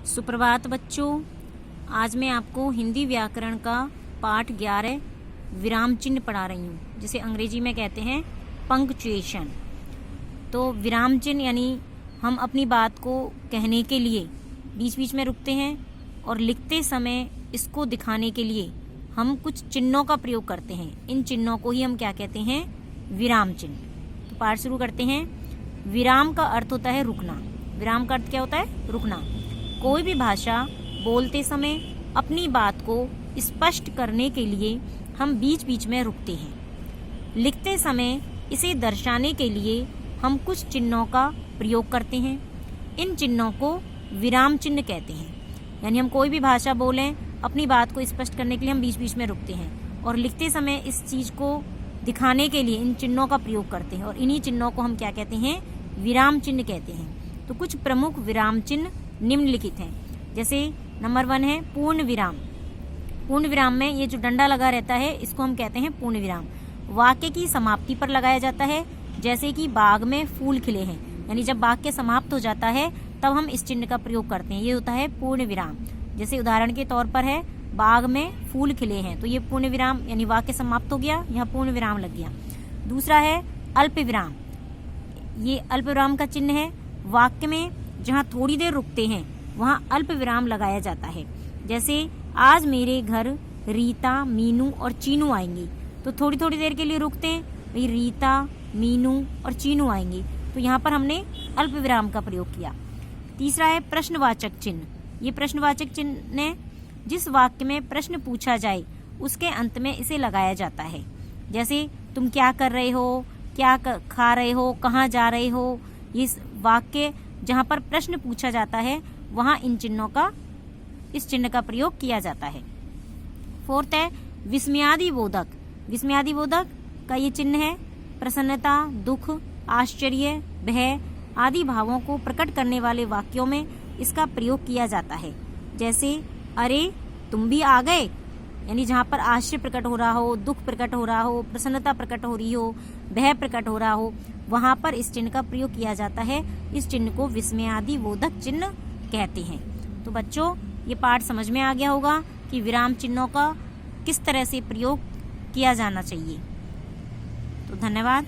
सुप्रभात बच्चों, आज मैं आपको हिंदी व्याकरण का पाठ 11 विराम चिन्ह पढ़ा रही हूँ, जिसे अंग्रेजी में कहते हैं पंक्चुएशन। तो विराम चिन्ह यानी हम अपनी बात को कहने के लिए बीच बीच में रुकते हैं और लिखते समय इसको दिखाने के लिए हम कुछ चिन्हों का प्रयोग करते हैं। इन चिन्हों को ही हम क्या कहते हैं? विराम चिन्ह। तो पाठ शुरू करते हैं। विराम का अर्थ होता है रुकना। विराम का अर्थ क्या होता है? रुकना। कोई भी भाषा बोलते समय अपनी बात को स्पष्ट करने के लिए हम बीच बीच में रुकते हैं। लिखते समय इसे दर्शाने के लिए हम कुछ चिन्हों का प्रयोग करते हैं। इन चिन्हों को विराम चिन्ह कहते हैं। यानी हम कोई भी भाषा बोलें, अपनी बात को स्पष्ट करने के लिए हम बीच बीच में रुकते हैं और लिखते समय इस चीज़ को दिखाने के लिए इन चिन्हों का प्रयोग करते हैं और इन्हीं चिन्हों को हम क्या कहते हैं? विराम चिन्ह कहते हैं। तो कुछ प्रमुख विराम चिन्ह निम्नलिखित हैं। जैसे नंबर 1 है पूर्ण विराम। पूर्ण विराम में ये जो डंडा लगा रहता है इसको हम कहते हैं पूर्ण विराम। वाक्य की समाप्ति पर लगाया जाता है, जैसे कि बाग में फूल खिले हैं। यानी जब वाक्य समाप्त हो जाता है तब हम इस चिन्ह का प्रयोग करते हैं। ये होता है पूर्ण विराम। जैसे उदाहरण के तौर पर है बाग में फूल खिले हैं, तो ये पूर्ण विराम यानी वाक्य समाप्त हो गया, यहाँ पूर्ण विराम लग गया। दूसरा है अल्प विराम। ये अल्प विराम का चिन्ह है। वाक्य में जहाँ थोड़ी देर रुकते हैं वहाँ अल्प विराम लगाया जाता है। जैसे आज मेरे घर रीता, मीनू और चीनू आएंगी, तो थोड़ी थोड़ी देर के लिए रुकते हैं, भाई रीता, मीनू और चीनू आएंगे, तो यहाँ पर हमने अल्प विराम का प्रयोग किया। तीसरा है प्रश्नवाचक चिन्ह। ये प्रश्नवाचक चिन्ह है। जिस वाक्य में प्रश्न पूछा जाए उसके अंत में इसे लगाया जाता है। जैसे तुम क्या कर रहे हो, क्या खा रहे हो, कहाँ जा रहे हो। ये वाक्य जहाँ पर प्रश्न पूछा जाता है वहाँ इस चिन्ह का प्रयोग किया जाता है। फोर्थ है विस्मयादिबोधक। विस्मयादिबोधक का ये चिन्ह है। प्रसन्नता, दुख, आश्चर्य, भय आदि भावों को प्रकट करने वाले वाक्यों में इसका प्रयोग किया जाता है। जैसे अरे तुम भी आ गए, यानी जहाँ पर आश्चर्य प्रकट हो रहा हो, दुख प्रकट हो रहा हो, प्रसन्नता प्रकट हो रही हो, भय प्रकट हो रहा हो, वहाँ पर इस चिन्ह का प्रयोग किया जाता है। इस चिन्ह को विस्मयादिबोधक चिन्ह कहते हैं। तो बच्चों, ये पाठ समझ में आ गया होगा कि विराम चिन्हों का किस तरह से प्रयोग किया जाना चाहिए। तो धन्यवाद।